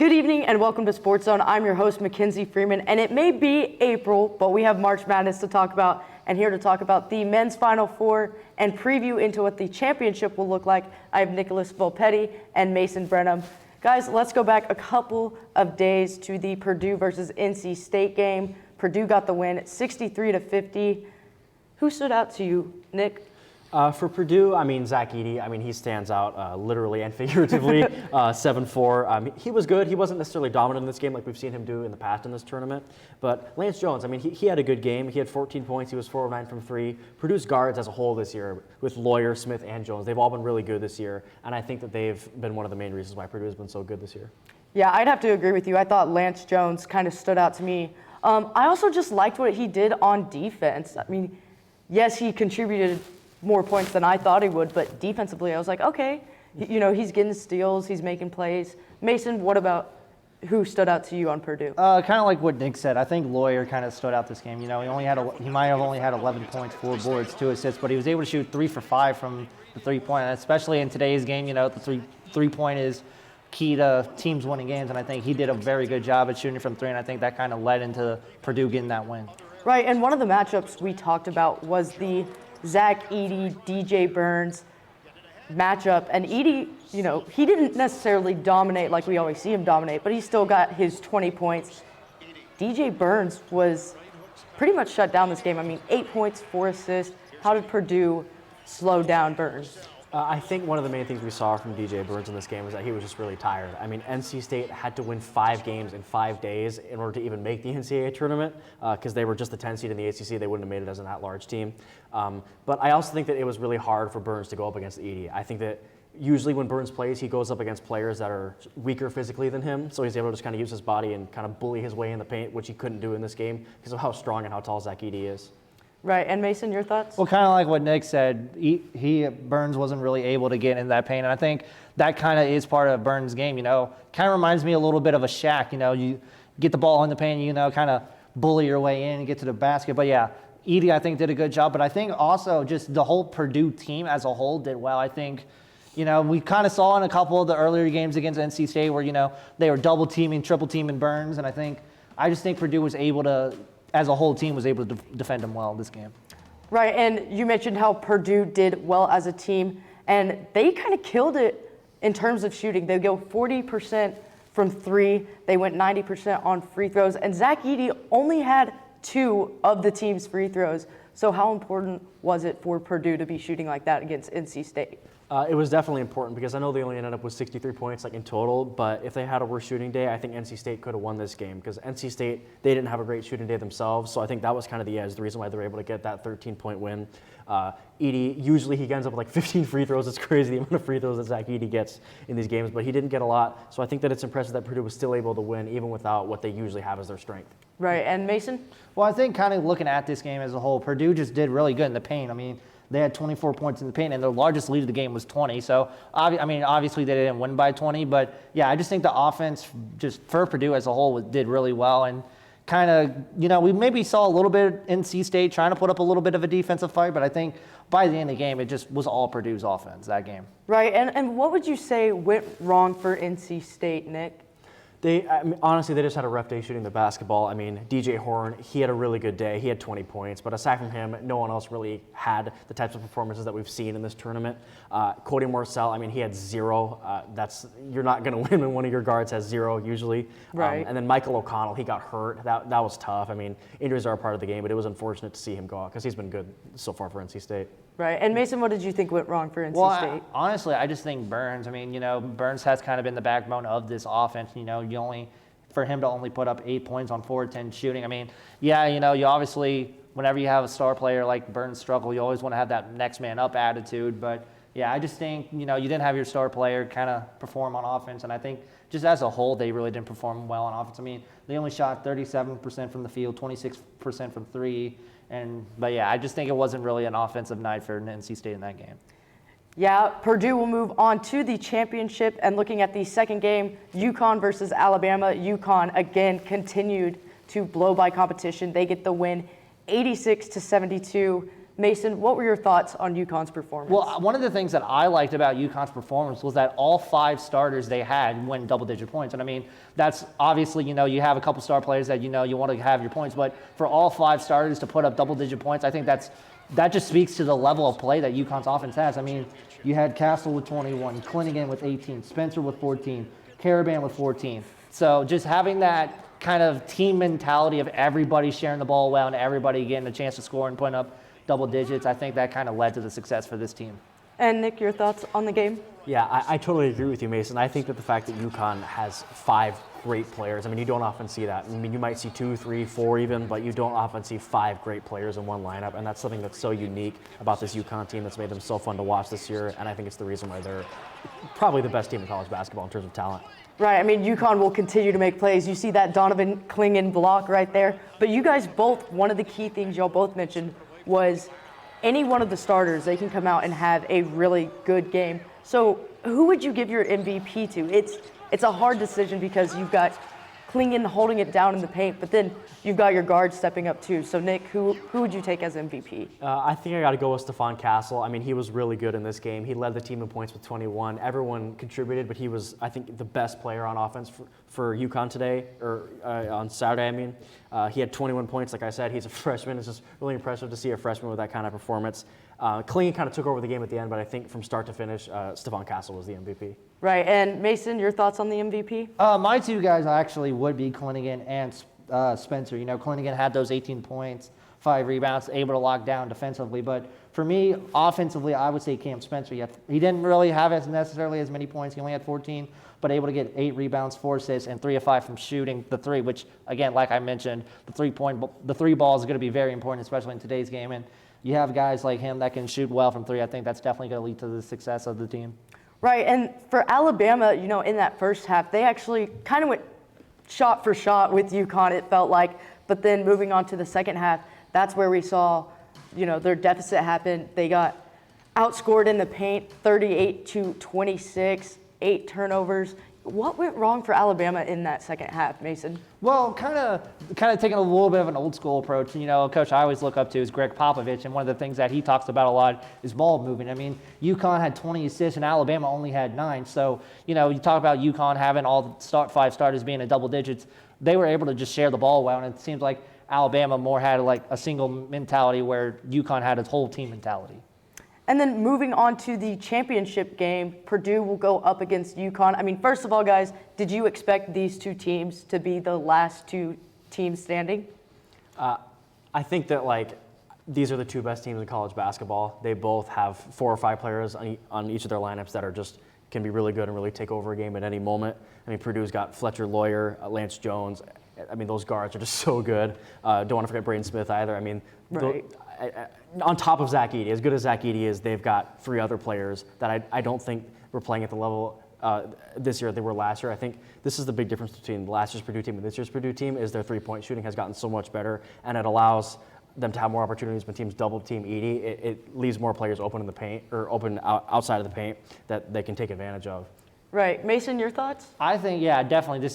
Good evening and welcome to Sportszone. I'm your host, Mackenzie Freeman, and it may be April, but we have March Madness to talk about, and here to talk about the men's Final Four and preview into what the championship will look like, I have Nicholas Volpetti and Mason Brenham. Guys, let's go back a couple of days to the Purdue versus NC State game. Purdue got the win, 63-50. Who stood out to you, Nick? For Purdue, Zach Edey, he stands out literally and figuratively, 7-4. He was good. He wasn't necessarily dominant in this game like we've seen him do in the past in this tournament. But Lance Jones, he had a good game. He had 14 points. He was 4 of 9 from 3. Purdue's guards as a whole this year, with Lawyer, Smith, and Jones, they've all been really good this year. And I think that they've been one of the main reasons why Purdue has been so good this year. Yeah, I'd have to agree with you. I thought Lance Jones kind of stood out to me. I also just liked what he did on defense. Yes, he contributed more points than I thought he would, but defensively I was like, okay, he's getting steals, he's making plays. Mason, what about who stood out to you on Purdue? Kind of like what Nick said. I think Lawyer kind of stood out this game. He might have only had 11 points, 4 boards, 2 assists, but he was able to shoot 3 for 5 from the 3-point, especially in today's game. The three-point is key to teams winning games, and I think he did a very good job at shooting from 3, and I think that kind of led into Purdue getting that win. Right, and one of the matchups we talked about was the Zach Edey, DJ Burns matchup. And Edey, he didn't necessarily dominate like we always see him dominate, but he still got his 20 points. DJ Burns was pretty much shut down this game. 8 points, 4 assists. How did Purdue slow down Burns? I think one of the main things we saw from DJ Burns in this game was that he was just really tired. NC State had to win 5 games in 5 days in order to even make the NCAA tournament because they were just the 10 seed in the ACC. They wouldn't have made it as an at-large team. But I also think that it was really hard for Burns to go up against Edey. I think that usually when Burns plays, he goes up against players that are weaker physically than him, so he's able to just kind of use his body and kind of bully his way in the paint, which he couldn't do in this game because of how strong and how tall Zach Edey is. Right, and Mason, your thoughts? Well, kind of like what Nick said, Burns wasn't really able to get in that paint, and I think that kind of is part of Burns' game. Kind of reminds me a little bit of a Shaq. You get the ball in the paint, kind of bully your way in and get to the basket. But yeah, Edey I think did a good job. But I think also just the whole Purdue team as a whole did well. I think, we kind of saw in a couple of the earlier games against NC State where they were double teaming, triple teaming Burns, and I just think Purdue was able to, as a whole team, was able to defend him well in this game. Right, and you mentioned how Purdue did well as a team, and they kind of killed it in terms of shooting. They go 40% from 3. They went 90% on free throws, and Zach Edey only had 2 of the team's free throws. So how important was it for Purdue to be shooting like that against NC State? It was definitely important because I know they only ended up with 63 points in total, but if they had a worse shooting day, I think NC State could have won this game because NC State, they didn't have a great shooting day themselves, so I think that was kind of the edge, the reason why they were able to get that 13-point win. Edey, usually he ends up with 15 free throws. It's crazy the amount of free throws that Zach Edey gets in these games, but he didn't get a lot, so I think that it's impressive that Purdue was still able to win even without what they usually have as their strength. Right, and Mason? Well, I think kind of looking at this game as a whole, Purdue just did really good in the paint. They had 24 points in the paint, and their largest lead of the game was 20. So, obviously they didn't win by 20, but yeah, I just think the offense just for Purdue as a whole did really well. And kind of, we maybe saw a little bit of NC State trying to put up a little bit of a defensive fight, but I think by the end of the game, it just was all Purdue's offense that game. Right, and what would you say went wrong for NC State, Nick? Honestly, they just had a rough day shooting the basketball. DJ Horn, he had a really good day. He had 20 points, but aside from him, no one else really had the types of performances that we've seen in this tournament. Cody Morsell, he had 0. You're not going to win when one of your guards has 0 usually. Right. And then Michael O'Connell, he got hurt. That was tough. Injuries are a part of the game, but it was unfortunate to see him go out because he's been good so far for NC State. Right, and Mason, what did you think went wrong for NC State? Honestly, I just think Burns. Burns has kind of been the backbone of this offense. For him to only put up 8 points on 4 of 10 shooting. You obviously, whenever you have a star player like Burns struggle, you always want to have that next man up attitude. But yeah, I just think you didn't have your star player kind of perform on offense, and I think just as a whole, they really didn't perform well on offense. They only shot 37% from the field, 26% from 3. But yeah, I just think it wasn't really an offensive night for NC State in that game. Yeah, Purdue will move on to the championship, and looking at the second game, UConn versus Alabama. UConn again continued to blow by competition. They get the win 86-72. Mason, what were your thoughts on UConn's performance? Well, one of the things that I liked about UConn's performance was that all 5 starters they had went double-digit points. And I mean, that's obviously, you have a couple star players that you want to have your points, but for all 5 starters to put up double-digit points, I think that just speaks to the level of play that UConn's offense has. I mean, you had Castle with 21, Clinnigan with 18, Spencer with 14, Caravan with 14. So just having that kind of team mentality of everybody sharing the ball well and everybody getting a chance to score and putting up double digits, I think that kind of led to the success for this team. And Nick, your thoughts on the game? Yeah, I totally agree with you, Mason. I think that the fact that UConn has 5 great players, I mean, you don't often see that. I mean, you might see 2, 3, 4 even, but you don't often see 5 great players in one lineup, and that's something that's so unique about this UConn team that's made them so fun to watch this year, and I think it's the reason why they're probably the best team in college basketball in terms of talent. Right, I mean, UConn will continue to make plays. You see that Donovan Clingan block right there. But you guys both, one of the key things y'all both mentioned was any one of the starters, they can come out and have a really good game. So who would you give your MVP to? It's a hard decision because you've got Clingan holding it down in the paint, but then you've got your guards stepping up too. So Nick, who would you take as MVP? I think I got to go with Stephon Castle. I mean, he was really good in this game. He led the team in points with 21. Everyone contributed, but he was, I think, the best player on offense for UConn today, or on Saturday, I mean. He had 21 points, like I said. He's a freshman. It's just really impressive to see a freshman with that kind of performance. Clingan kind of took over the game at the end, but I think from start to finish, Stephon Castle was the MVP. Right, and Mason, your thoughts on the MVP? My 2 guys actually would be Clinnigan and Spencer. Clinnigan had those 18 points, 5 rebounds, able to lock down defensively. But for me, offensively, I would say Cam Spencer. He didn't really have necessarily as many points. He only had 14, but able to get 8 rebounds, 4 assists, and 3 of 5 from shooting the 3, which, again, like I mentioned, the 3 ball is going to be very important, especially in today's game. And you have guys like him that can shoot well from 3. I think that's definitely going to lead to the success of the team. Right, and for Alabama, in that first half, they actually kind of went shot for shot with UConn, it felt like. But then moving on to the second half, that's where we saw, their deficit happen. They got outscored in the paint, 38-26, 8 turnovers. What went wrong for Alabama in that second half, Mason? Well, kind of taking a little bit of an old school approach. A coach I always look up to is Greg Popovich, and one of the things that he talks about a lot is ball movement. I mean, UConn had 20 assists and Alabama only had 9. So, you talk about UConn having all the 5 starters being in double digits. They were able to just share the ball well, and it seems like Alabama more had like a single mentality where UConn had its whole team mentality. And then moving on to the championship game, Purdue will go up against UConn. I mean, first of all, guys, did you expect these 2 teams to be the last 2 teams standing? I think that, these are the 2 best teams in college basketball. They both have 4 or 5 players on each of their lineups that are can be really good and really take over a game at any moment. I mean, Purdue's got Fletcher Lawyer, Lance Jones. I mean, those guards are just so good. Don't want to forget Braden Smith either. I mean, right. On top of Zach Edey, as good as Zach Edey is, they've got 3 other players that I don't think were playing at the level this year they were last year. I think this is the big difference between last year's Purdue team and this year's Purdue team is their 3-point shooting has gotten so much better, and it allows them to have more opportunities when teams double team Edey. It leaves more players open in the paint or open outside of the paint that they can take advantage of. Right. Mason, your thoughts? I think, yeah, definitely.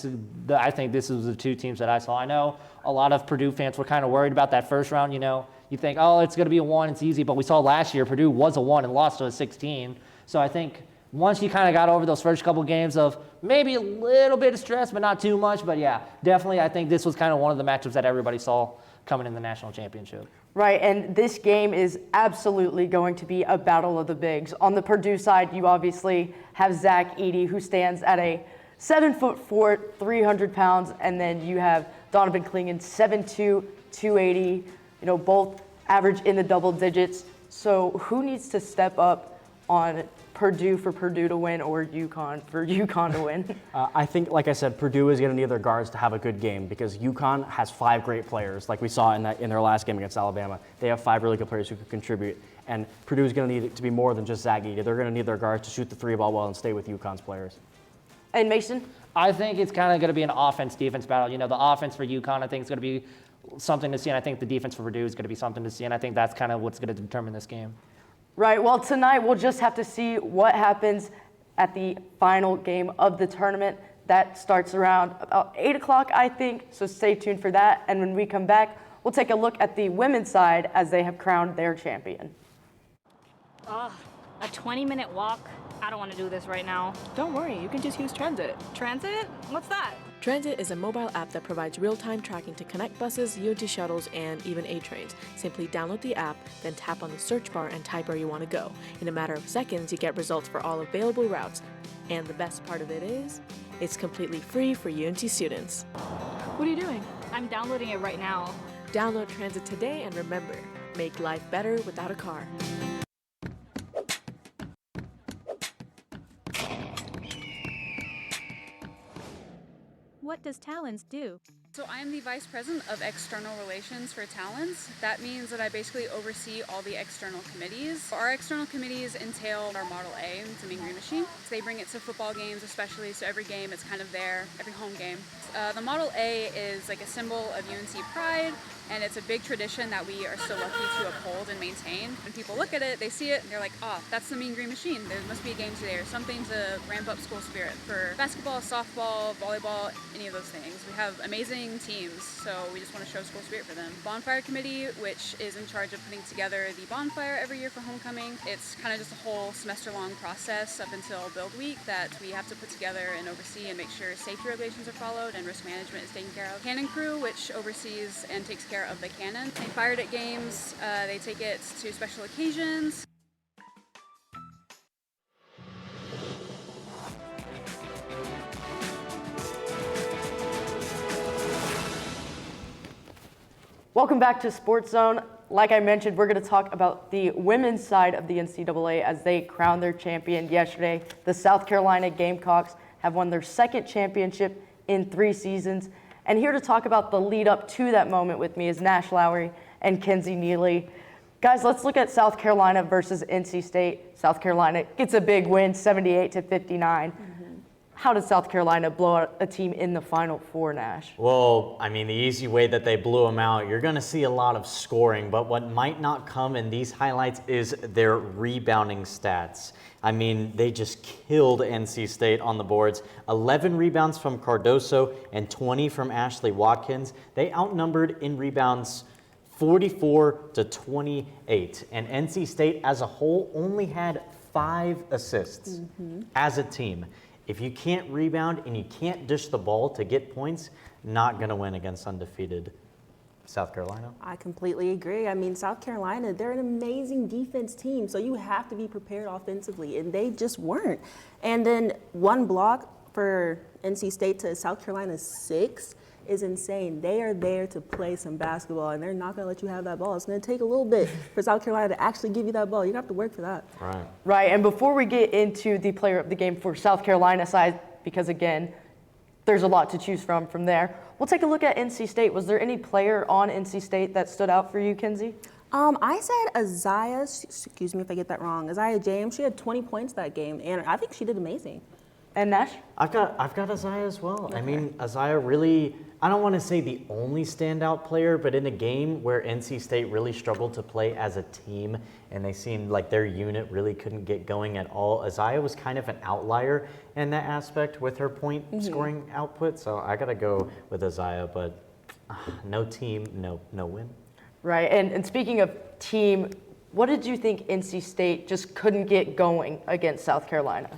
I think this is the 2 teams that I saw. I know a lot of Purdue fans were kind of worried about that first round. You think, oh, it's going to be a 1, it's easy. But we saw last year Purdue was a 1 and lost to a 16. So I think once you kind of got over those first couple games of maybe a little bit of stress, but not too much. But yeah, definitely I think this was kind of one of the matchups that everybody saw coming in the national championship. Right, and this game is absolutely going to be a battle of the bigs. On the Purdue side, you obviously have Zach Edey, who stands at a 7'4", 300 pounds, and then you have Donovan Clingan, 7'2", 280. Both average in the double digits. So who needs to step up on Purdue for Purdue to win, or UConn for UConn to win? I think, like I said, Purdue is going to need their guards to have a good game because UConn has 5 great players, like we saw in their last game against Alabama. They have 5 really good players who could contribute, and Purdue is going to need it to be more than just Zach Edey. They're going to need their guards to shoot the 3 ball well and stay with UConn's players. And Mason? I think it's kind of going to be an offense-defense battle. The offense for UConn, I think, is going to be something to see, and I think the defense for Purdue is going to be something to see, and I think that's kind of what's going to determine this game. Right, well, tonight we'll just have to see what happens at the final game of the tournament. That starts around about 8 o'clock, I think, so stay tuned for that. And when we come back, We'll take a look at the women's side as they have crowned their champion. A 20-minute walk? I don't want to do this right now. Don't worry, you can just use Transit. Transit? What's that? Transit is a mobile app that provides real-time tracking to connect buses, UNT shuttles, and even A trains. Simply download the app, then tap on the search bar and type where you want to go. In a matter of seconds, you get results for all available routes. And the best part of it is, it's completely free for UNT students. What are you doing? I'm downloading it right now. Download Transit today and remember, make life better without a car. What does Talents do? So I'm the Vice President of External Relations for Talents. That means that I basically oversee all the external committees. Our external committees entail our Model A, it's a Mean Green Machine. So they bring it to football games especially, so every game it's kind of there, every home game. The Model A is like a symbol of UNC pride, and it's a big tradition that we are so lucky to uphold and maintain. When people look at it, they see it, and they're like, oh, that's the Mean Green Machine. There must be a game today or something to ramp up school spirit for basketball, softball, volleyball, any of those things. We have amazing teams, so we just want to show school spirit for them. Bonfire Committee, which is in charge of putting together the bonfire every year for homecoming. It's kind of just a whole semester-long process up until Build Week that we have to put together and oversee and make sure safety regulations are followed and risk management is taken care of. Cannon Crew, which oversees and takes care of the cannon. They fire it at games, they take it to special occasions. Welcome back to Sports Zone. Like I mentioned, we're going to talk about the women's side of the NCAA as they crowned their champion yesterday. The South Carolina Gamecocks have won their second championship in 3 seasons. And here to talk about the lead up to that moment with me is Nash Lowry and Kenzie Neely. Guys, let's look at South Carolina versus NC State. South Carolina gets a big win, 78-59. How did South Carolina blow out a team in the Final Four, Nash? Well, I mean, the easy way that they blew them out, you're going to see a lot of scoring, but what might not come in these highlights is their rebounding stats. I mean, they just killed NC State on the boards. 11 rebounds from Cardoso and 20 from Ashley Watkins. They outnumbered in rebounds 44-28, and NC State as a whole only had 5 assists as a team. If you can't rebound and you can't dish the ball to get points, not going to win against undefeated South Carolina. I completely agree. I mean, South Carolina, they're an amazing defense team, so you have to be prepared offensively, and they just weren't. And then 1 block for NC State to South Carolina's 6 is insane. They are there to play some basketball, and they're not going to let you have that ball. It's going to take a little bit for South Carolina to actually give you that ball. You're going to have to work for that. Right. Right, and before we get into the player of the game for South Carolina side, because again, there's a lot to choose from there, we'll take a look at NC State. Was there any player on NC State that stood out for you, Kenzie? I said Isaiah, excuse me if I get that wrong, Isaiah James. She had 20 points that game, and I think she did amazing. And Nash? I've got Isaiah as well. Okay. I mean, Isaiah really, I don't want to say the only standout player, but in a game where NC State really struggled to play as a team and they seemed like their unit really couldn't get going at all, Isaiah was kind of an outlier in that aspect with her point scoring output. So I got to go with Isaiah, but no team, no win. Right, and speaking of team, what did you think NC State just couldn't get going against South Carolina?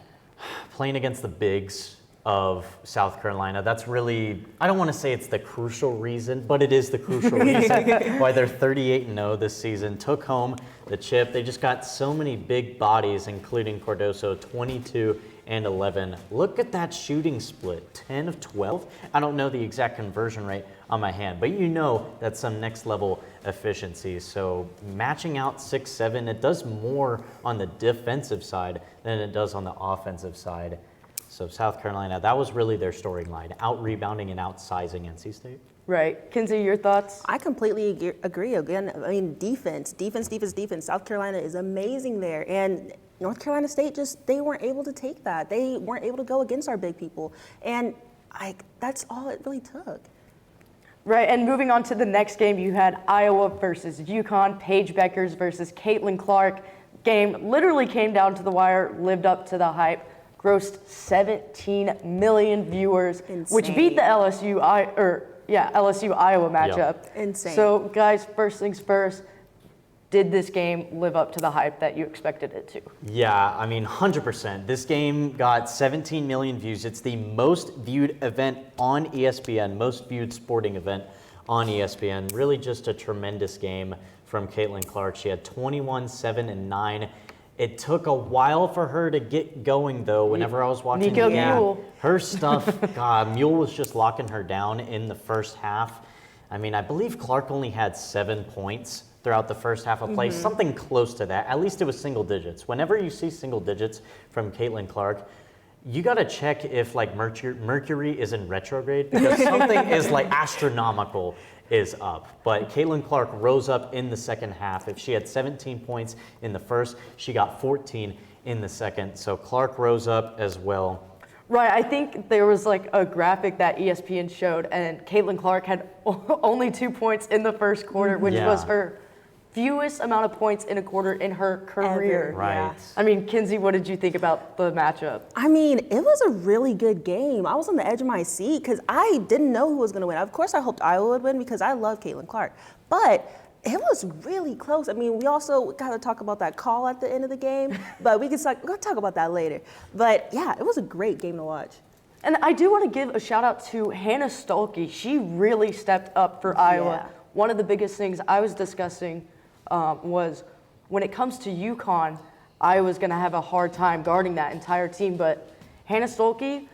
Playing against the bigs of South Carolina, that's really, I don't want to say it's the crucial reason, but it is the crucial reason why they're 38-0 this season. Took home the chip. They just got so many big bodies, including Cardoso, 22 and 11. Look at that shooting split, 10 of 12. I don't know the exact conversion rate on my hand, but you know that's some next level efficiency. So matching out 6-7, it does more on the defensive side than it does on the offensive side. So South Carolina, that was really their storyline, out-rebounding and outsizing NC State. Right. Kenzie, your thoughts? I completely agree. Again, I mean, defense. South Carolina is amazing there. And North Carolina State they weren't able to take that. They weren't able to go against our big people. And that's all it really took. Right, and moving on to the next game, you had Iowa versus UConn, Paige Beckers versus Caitlin Clark. Game literally came down to the wire, lived up to the hype, grossed 17 million viewers, Insane. which beat the LSU LSU-Iowa matchup. Insane. So, guys, first things first, did this game live up to the hype that you expected it to? Yeah, I mean, 100%. This game got 17 million views. It's the most viewed event on ESPN, most viewed sporting event on ESPN. Really just a tremendous game from Caitlin Clark. She had 21, 7, and 9. It took a while for her to get going, though, whenever I was watching Nico the game. Mule. Her stuff, God, Mule was just locking her down in the first half. I mean, I believe Clark only had 7 points throughout the first half of play, something close to that. At least it was single digits. Whenever you see single digits from Caitlin Clark, you got to check if like Mercury is in retrograde, because something is like astronomical is up. But Caitlin Clark rose up in the second half. If she had 17 points in the first, she got 14 in the second. So Clark rose up as well. Right, I think there was like a graphic that ESPN showed, and Caitlin Clark had only 2 points in the first quarter, which was her fewest amount of points in a quarter in her career. Ever, Right. yeah. I mean, Kinsey, what did you think about the matchup? I mean, it was a really good game. I was on the edge of my seat because I didn't know who was going to win. Of course, I hoped Iowa would win because I love Caitlin Clark. But it was really close. I mean, we also got to talk about that call at the end of the game, but we'll talk about that later. But yeah, it was a great game to watch. And I do want to give a shout out to Hannah Stolke. She really stepped up for Iowa. Yeah. One of the biggest things I was discussing was when it comes to UConn, Iowa's going to have a hard time guarding that entire team. But Hannah Stolke,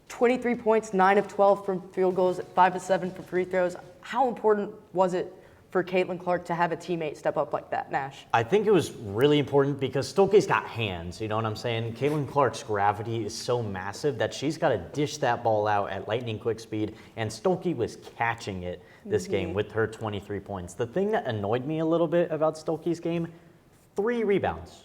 23 points, 9 of 12 from field goals, 5 of 7 from free throws. How important was it for Caitlin Clark to have a teammate step up like that, Nash? I think it was really important because Stolke's got hands, you know what I'm saying? Caitlin Clark's gravity is so massive that she's got to dish that ball out at lightning quick speed, and Stolke was catching it this game with her 23 points. The thing that annoyed me a little bit about Stolke's game, 3 rebounds.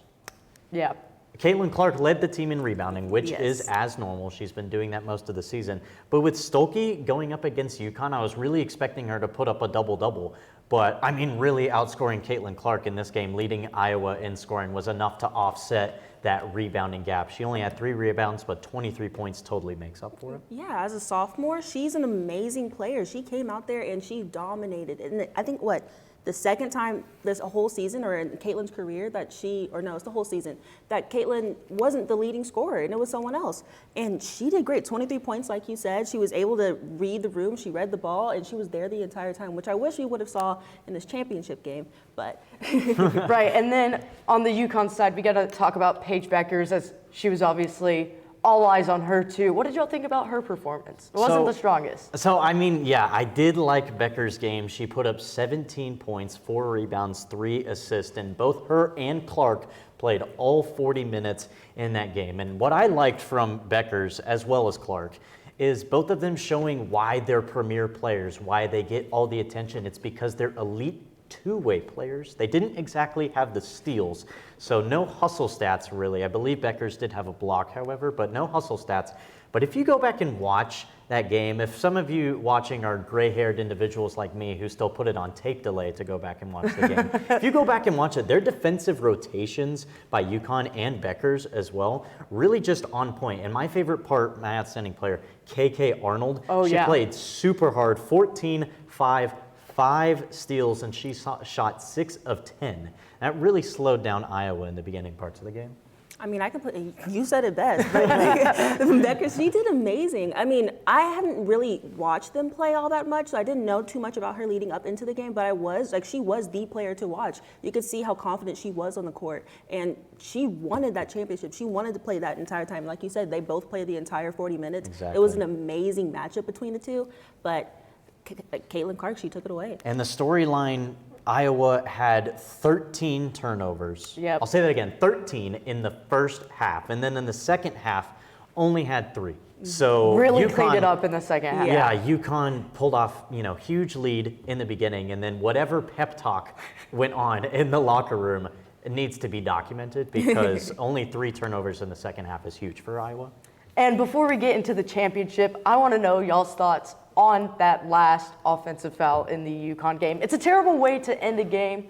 Yeah. Caitlin Clark led the team in rebounding, which Yes. is as normal. She's been doing that most of the season. But with Stolke going up against UConn, I was really expecting her to put up a double-double. But, I mean, really outscoring Caitlin Clark in this game, leading Iowa in scoring, was enough to offset that rebounding gap. She only had 3 rebounds, but 23 points totally makes up for it. Yeah, as a sophomore, she's an amazing player. She came out there and she dominated. And I think the second time this whole season, or in Caitlin's career, it's the whole season, that Caitlin wasn't the leading scorer and it was someone else. And she did great, 23 points like you said. She was able to read the room, she read the ball, and she was there the entire time, which I wish we would have saw in this championship game, but. Right, and then on the UConn side, we got to talk about Paige Beckers, as she was obviously all eyes on her too. What did y'all think about her performance? It wasn't the strongest. So, I mean, yeah, I did like Becker's game. She put up 17 points, 4 rebounds, 3 assists, and both her and Clark played all 40 minutes in that game. And what I liked from Becker's as well as Clark is both of them showing why they're premier players, why they get all the attention. It's because they're elite two-way players. They didn't exactly have the steals, so no hustle stats really. I believe Beckers did have a block, however, but no hustle stats. But if you go back and watch that game, if some of you watching are gray-haired individuals like me who still put it on tape delay to go back and watch the game, if you go back and watch it, their defensive rotations by UConn and Beckers as well, really just on point. And my favorite part, my outstanding player, KK Arnold, she played super hard, 14, 5 steals, and she shot 6 of 10. That really slowed down Iowa in the beginning parts of the game. I mean, you said it best, but Beckers, she did amazing. I mean, I hadn't really watched them play all that much, so I didn't know too much about her leading up into the game, but she was the player to watch. You could see how confident she was on the court, and she wanted that championship. She wanted to play that entire time. Like you said, they both played the entire 40 minutes. Exactly. It was an amazing matchup between the two, but Caitlin Clark, she took it away. And the storyline, Iowa had 13 turnovers. Yep. I'll say that again, 13 in the first half. And then in the second half, only had 3. So Really UConn cleaned it up in the second half. Yeah, UConn pulled off, huge lead in the beginning. And then whatever pep talk went on in the locker room, it needs to be documented because only 3 turnovers in the second half is huge for Iowa. And before we get into the championship, I want to know y'all's thoughts on that last offensive foul in the UConn game. It's a terrible way to end a game.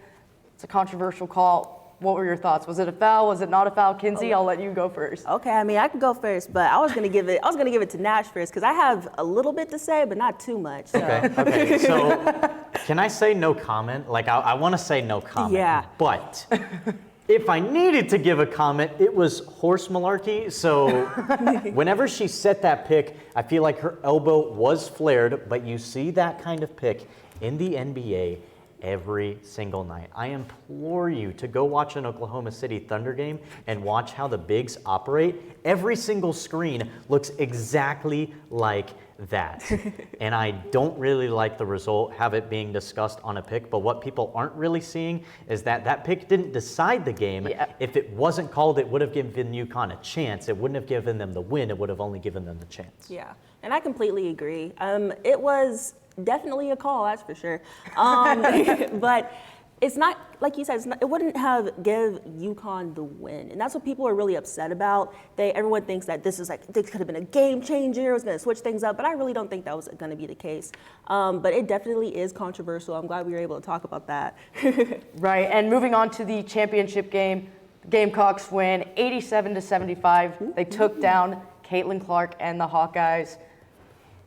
It's a controversial call. What were your thoughts? Was it a foul? Was it not a foul? Kinsey, I'll let you go first. Okay, I mean, I could go first, but I was gonna give it to Nash first because I have a little bit to say, but not too much. So. Okay. So, can I say no comment? Like, I want to say no comment. Yeah. But if I needed to give a comment, it was horse malarkey. So, whenever she set that pick, I feel like her elbow was flared, but you see that kind of pick in the NBA every single night. I implore you to go watch an Oklahoma City Thunder game and watch how the bigs operate. Every single screen looks exactly like that. And I don't really like the result, have it being discussed on a pick, but what people aren't really seeing is that that pick didn't decide the game. Yeah. If it wasn't called, it would have given UConn a chance. It wouldn't have given them the win. It would have only given them the chance. Yeah, and I completely agree. It was definitely a call, that's for sure. But it's not, like you said, it wouldn't have give UConn the win. And that's what people are really upset about. Everyone thinks that this could have been a game changer, it was gonna switch things up, but I really don't think that was gonna be the case. But it definitely is controversial. I'm glad we were able to talk about that. Right, and moving on to the championship game, the Gamecocks win 87-75. They took down Caitlin Clark and the Hawkeyes.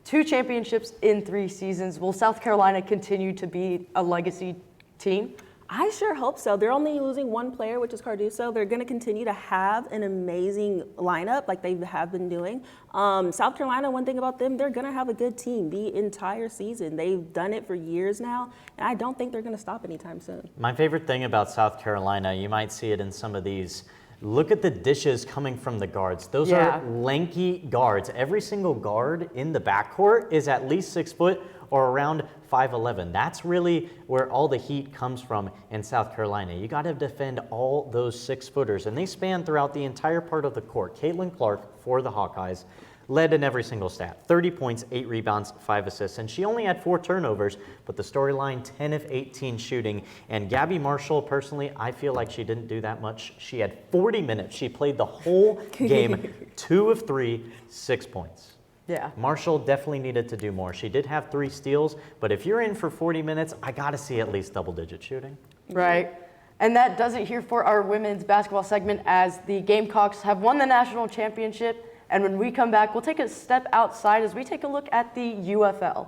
2 championships in 3 seasons. Will South Carolina continue to be a legacy team? I sure hope so. They're only losing one player, which is Carduso. They're going to continue to have an amazing lineup like they have been doing. South Carolina, one thing about them, they're going to have a good team the entire season. They've done it for years now, and I don't think they're going to stop anytime soon. My favorite thing about South Carolina, you might see it in some of these. Look at the dishes coming from the guards. Those are lanky guards. Every single guard in the backcourt is at least 6 foot or around 5'11". That's really where all the heat comes from in South Carolina. You got to defend all those 6-footers, and they span throughout the entire part of the court. Caitlin Clark for the Hawkeyes led in every single stat, 30 points, 8 rebounds, 5 assists, and she only had 4 turnovers, but the storyline, 10 of 18 shooting. And Gabby Marshall, personally, I feel like she didn't do that much. She had 40 minutes. She played the whole game, 2 of 3, 6 points. Yeah. Marshall definitely needed to do more. She did have 3 steals, but if you're in for 40 minutes, I got to see at least double-digit shooting. Right. And that does it here for our women's basketball segment, as the Gamecocks have won the national championship. And when we come back, we'll take a step outside as we take a look at the UFL.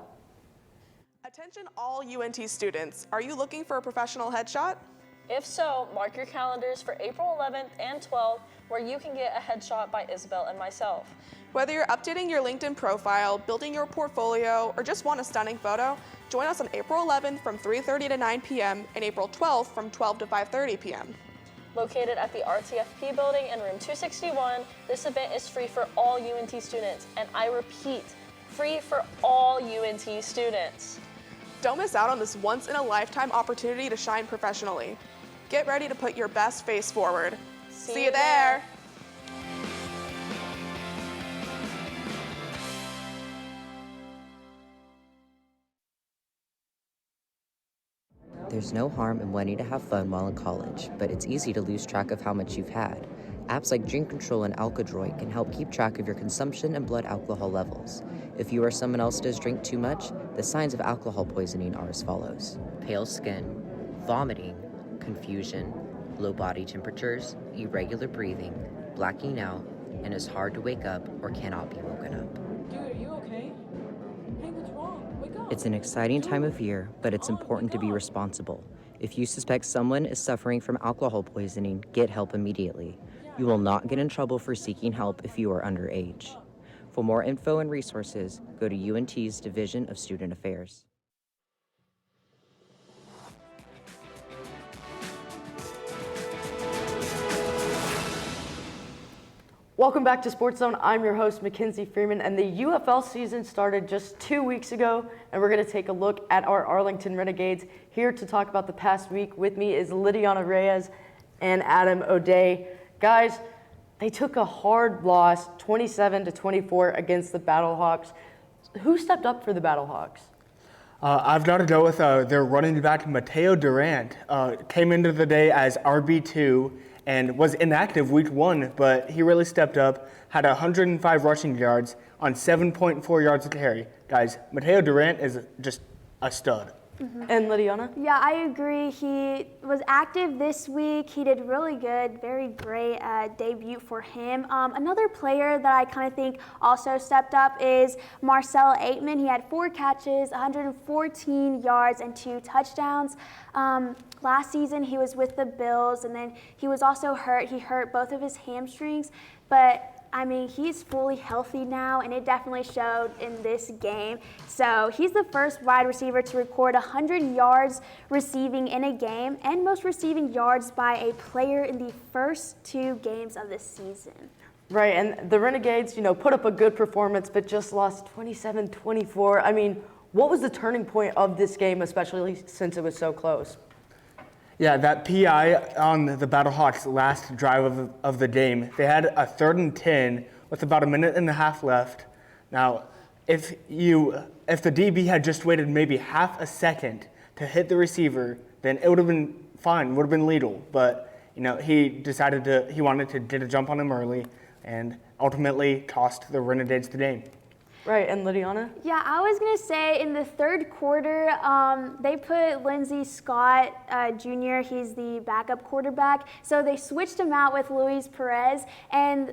Attention all UNT students. Are you looking for a professional headshot? If so, mark your calendars for April 11th and 12th, where you can get a headshot by Isabel and myself. Whether you're updating your LinkedIn profile, building your portfolio, or just want a stunning photo, join us on April 11th from 3:30 to 9 p.m. and April 12th from 12 to 5:30 p.m. Located at the RTFP building in room 261, this event is free for all UNT students, and I repeat, free for all UNT students. Don't miss out on this once-in-a-lifetime opportunity to shine professionally. Get ready to put your best face forward. See you there! There's no harm in wanting to have fun while in college, but it's easy to lose track of how much you've had. Apps like Drink Control and Alkadroid can help keep track of your consumption and blood alcohol levels. If you or someone else does drink too much, the signs of alcohol poisoning are as follows: pale skin, vomiting, confusion, low body temperatures, irregular breathing, blacking out, and is hard to wake up or cannot be woken up. Dude, are you okay? Hey, what's wrong? Wake up. It's an exciting time of year, but it's important to be responsible. If you suspect someone is suffering from alcohol poisoning, get help immediately. You will not get in trouble for seeking help if you are underage. For more info and resources, go to UNT's Division of Student Affairs. Welcome back to Sportszone. I'm your host, Mackenzie Freeman, and the UFL season started just 2 weeks ago, and we're going to take a look at our Arlington Renegades. Here to talk about the past week with me is Lidiana Reyes and Adam O'Day. Guys, they took a hard loss, 27-24 against the Battlehawks. Who stepped up for the Battlehawks? I've got to go with their running back, Mateo Durant. Came into the day as RB2 and was inactive week 1, but he really stepped up, had 105 rushing yards on 7.4 yards a carry. Guys, Mateo Durant is just a stud. And Lydiana? Yeah, I agree. He was active this week. He did really good. Very great debut for him. Another player that I kind of think also stepped up is Marcel Aitman. He had 4 catches, 114 yards, and 2 touchdowns. Last season, he was with the Bills, and then he was also hurt. He hurt both of his hamstrings, but I mean, he's fully healthy now, and it definitely showed in this game. So he's the first wide receiver to record 100 yards receiving in a game and most receiving yards by a player in the first 2 games of the season. Right, and the Renegades, put up a good performance, but just lost 27-24. I mean, what was the turning point of this game, especially since it was so close? Yeah, that PI on the Battlehawks' last drive of the game, they had a 3rd and 10 with about a minute and a half left. Now, if the DB had just waited maybe half a second to hit the receiver, then it would have been fine, would have been legal. But he wanted to get a jump on him early, and ultimately cost the Renegades the game. Right, and Lydiana? Yeah, I was going to say in the 3rd quarter, they put Lindsey Scott Jr., he's the backup quarterback, so they switched him out with Luis Perez, and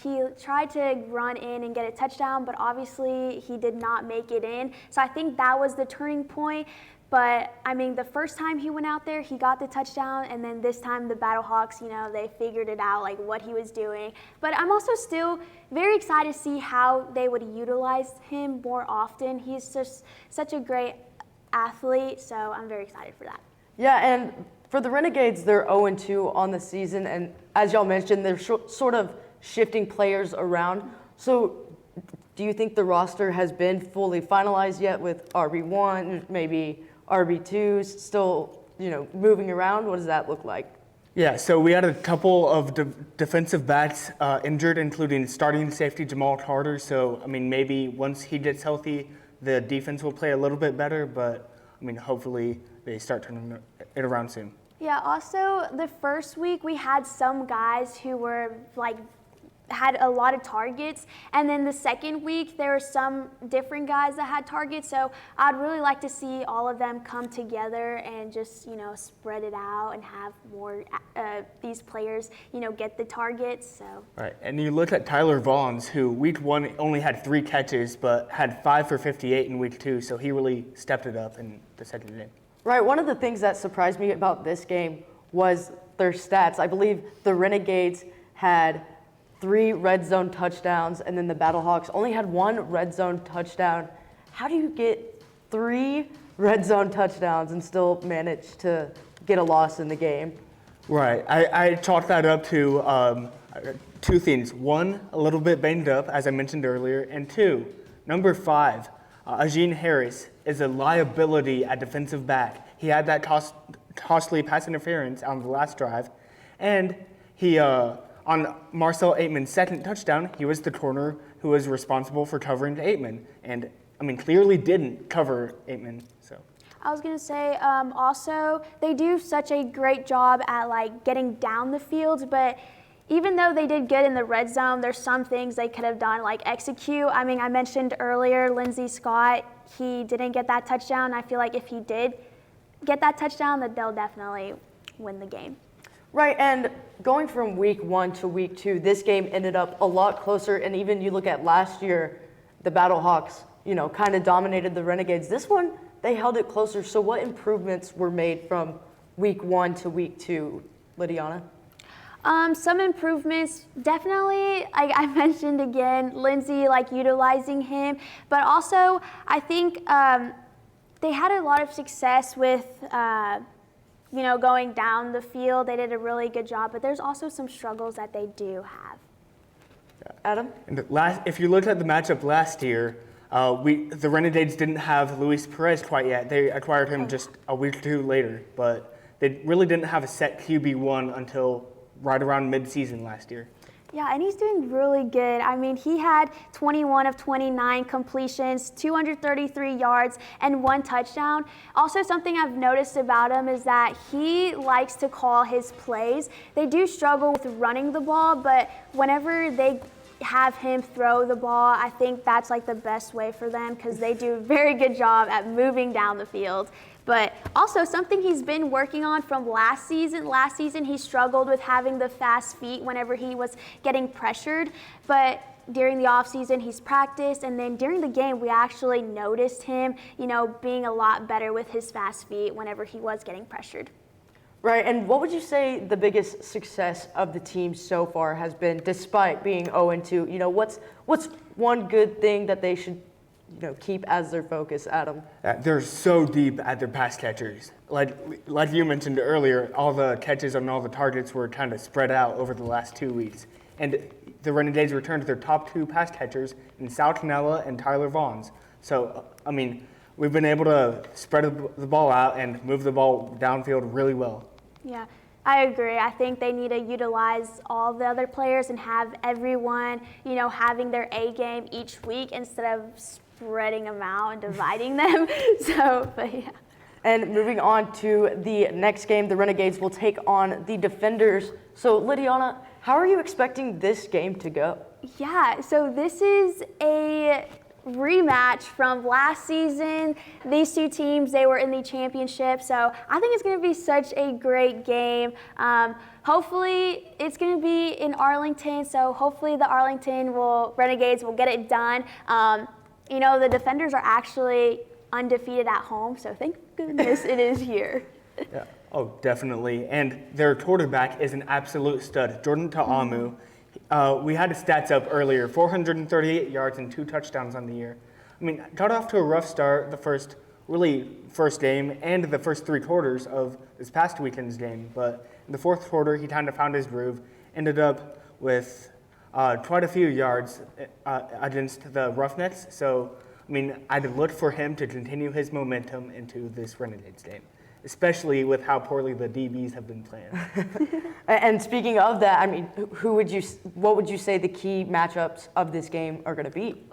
he tried to run in and get a touchdown, but obviously he did not make it in. So I think that was the turning point. But, I mean, the first time he went out there, he got the touchdown, and then this time the Battlehawks, they figured it out, like what he was doing. But I'm also still very excited to see how they would utilize him more often. He's just such a great athlete, so I'm very excited for that. Yeah, and for the Renegades, they're 0-2 on the season, and as y'all mentioned, they're sort of shifting players around. So do you think the roster has been fully finalized yet with RB1, maybe RB2s still, moving around? What does that look like? Yeah, so we had a couple of defensive backs injured, including starting safety Jamal Carter. So, I mean, maybe once he gets healthy, the defense will play a little bit better. But, I mean, hopefully they start turning it around soon. Yeah, also the first week we had some guys who were had a lot of targets, and then the second week there were some different guys that had targets, so I'd really like to see all of them come together and just spread it out and have more these players get the targets. So right, and you look at Tyler Vaughns, who week 1 only had 3 catches but had 5 for 58 in week 2, so he really stepped it up in the second game. Right, one of the things that surprised me about this game was their stats. I believe the Renegades had 3 red zone touchdowns, and then the Battlehawks only had 1 red zone touchdown. How do you get 3 red zone touchdowns and still manage to get a loss in the game? Right, I chalked that up to 2 things. 1, a little bit banged up, as I mentioned earlier, and 2, number 5, Ajeen Harris is a liability at defensive back. He had that costly pass interference on the last drive, and he on Marcel Aitman's second touchdown, he was the corner who was responsible for covering Aitman, and I mean clearly didn't cover Aitman. So I was gonna say also they do such a great job at getting down the field, but even though they did good in the red zone, there's some things they could have done, like execute. I mean, I mentioned earlier Lindsey Scott, he didn't get that touchdown. I feel like if he did get that touchdown, that they'll definitely win the game. Right, and going from week 1 to week 2, this game ended up a lot closer, and even you look at last year, the Battlehawks, kind of dominated the Renegades. This one, they held it closer. So what improvements were made from week 1 to week 2, Lydiana? Some improvements, definitely, I mentioned again, Lindsey, utilizing him, but also I think they had a lot of success with going down the field. They did a really good job, but there's also some struggles that they do have. Adam? And if you looked at the matchup last year, the Renegades didn't have Luis Perez quite yet. They acquired him just a week or 2 later, but they really didn't have a set QB1 until right around mid-season last year. Yeah, and he's doing really good. I mean, he had 21 of 29 completions, 233 yards, and 1 touchdown. Also, something I've noticed about him is that he likes to call his plays. They do struggle with running the ball, but whenever they have him throw the ball, I think that's the best way for them because they do a very good job at moving down the field. But also something he's been working on from last season. Last season he struggled with having the fast feet whenever he was getting pressured, but during the offseason he's practiced, and then during the game we actually noticed him, being a lot better with his fast feet whenever he was getting pressured. Right, and what would you say the biggest success of the team so far has been, despite being 0-2? What's one good thing that they should, keep as their focus, Adam? They're so deep at their pass catchers. Like you mentioned earlier, all the catches and all the targets were kind of spread out over the last 2 weeks. And the Renegades returned to their top 2 pass catchers in Sal Canella and Tyler Vaughns. So, we've been able to spread the ball out and move the ball downfield really well. Yeah, I agree. I think they need to utilize all the other players and have everyone, having their A game each week instead of spreading them out and dividing them. But yeah. And moving on to the next game, the Renegades will take on the Defenders. So, Lydiana, how are you expecting this game to go? Yeah, so this is a rematch from last season. These two teams, they were in the championship, so I think it's going to be such a great game. Hopefully it's going to be in Arlington, so hopefully the Renegades will get it done. The Defenders are actually undefeated at home, so thank goodness it is here. Yeah. Oh, definitely. And their quarterback is an absolute stud, Jordan Ta'amu. We had his stats up earlier, 438 yards and 2 touchdowns on the year. Got off to a rough start the first game and the first 3 quarters of this past weekend's game. But in the fourth quarter, he kind of found his groove, ended up with quite a few yards against the Roughnecks. So, I'd look for him to continue his momentum into this Renegades game, especially with how poorly the DBs have been playing. And speaking of that, what would you say the key matchups of this game are going to be?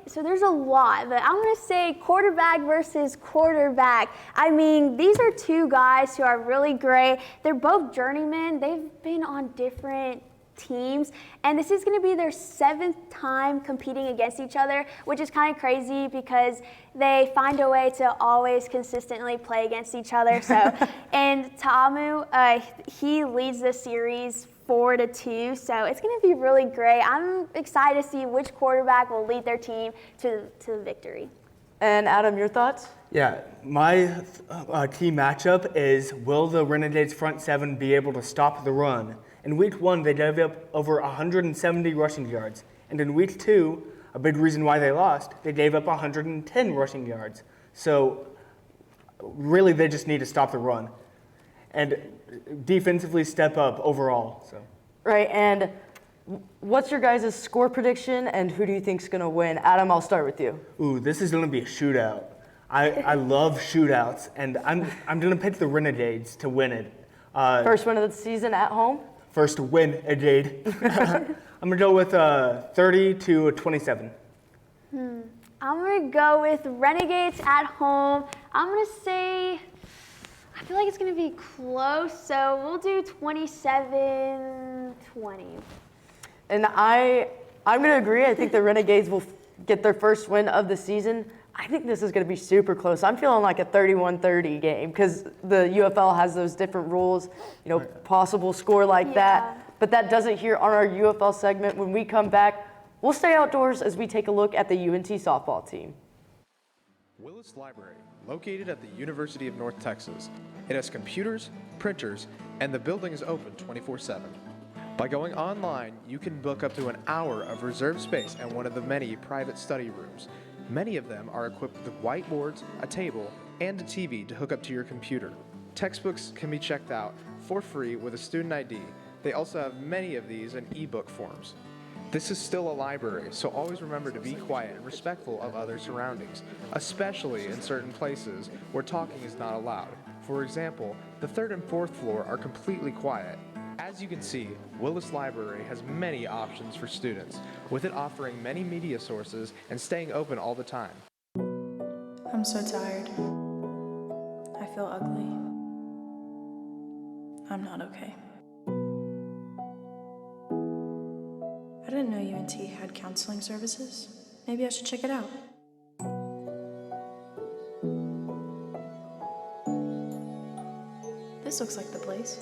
So there's a lot, but I'm going to say quarterback versus quarterback. These are 2 guys who are really great. They're both journeymen. They've been on different teams, and this is going to be their 7th time competing against each other, which is kind of crazy because they find a way to always consistently play against each other. So, and Ta'amu, he leads the series 4-2, so it's going to be really great. I'm excited to see which quarterback will lead their team to victory. And Adam, your thoughts? Yeah, my key matchup is, will the Renegades front 7 be able to stop the run? In week 1, they gave up over 170 rushing yards. And in week 2, a big reason why they lost, they gave up 110 rushing yards. So really, they just need to stop the run and defensively step up overall. So. Right, and what's your guys' score prediction, and who do you think's going to win? Adam, I'll start with you. Ooh, this is going to be a shootout. I love shootouts, and I'm going to pick the Renegades to win it. First win of the season at home? First win, Jade. I'm going to go with 30-27. I'm going to go with Renegades at home. I'm going to say, I feel like it's going to be close, so we'll do 27-20. And I'm going to agree. I think the Renegades will get their first win of the season. I think this is going to be super close. I'm feeling like a 31-30 game because the UFL has those different rules, possible score like that. But that does it here on our UFL segment. When we come back, we'll stay outdoors as we take a look at the UNT softball team. Willis Library, located at the University of North Texas. It has computers, printers, and the building is open 24/7. By going online, you can book up to an hour of reserved space and one of the many private study rooms. Many of them are equipped with whiteboards, a table, and a TV to hook up to your computer. Textbooks can be checked out for free with a student ID. They also have many of these in ebook forms. This is still a library, so always remember to be quiet and respectful of other surroundings, especially in certain places where talking is not allowed. For example, the 3rd and 4th floor are completely quiet. As you can see, Willis Library has many options for students, with it offering many media sources and staying open all the time. I'm so tired. I feel ugly. I'm not okay. I didn't know UNT had counseling services. Maybe I should check it out. This looks like the place.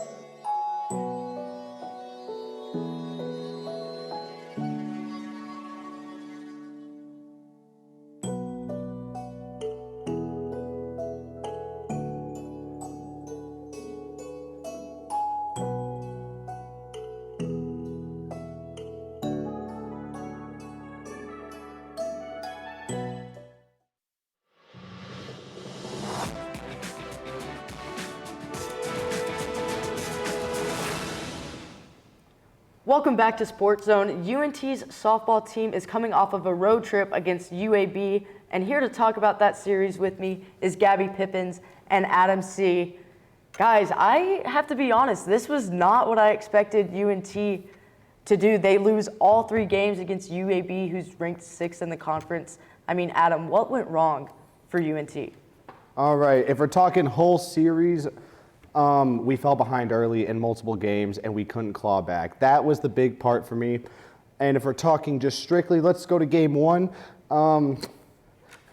Welcome back to Sports Zone. UNT's softball team is coming off of a road trip against UAB, and here to talk about that series with me is Gabby Pippins and Adam C. Guys, I have to be honest, this was not what I expected UNT to do. They lose all 3 games against UAB, who's ranked 6th in the conference. I mean, Adam, what went wrong for UNT? All right, if we're talking whole series, we fell behind early in multiple games and we couldn't claw back. That was the big part for me. And if we're talking just strictly, let's go to game 1.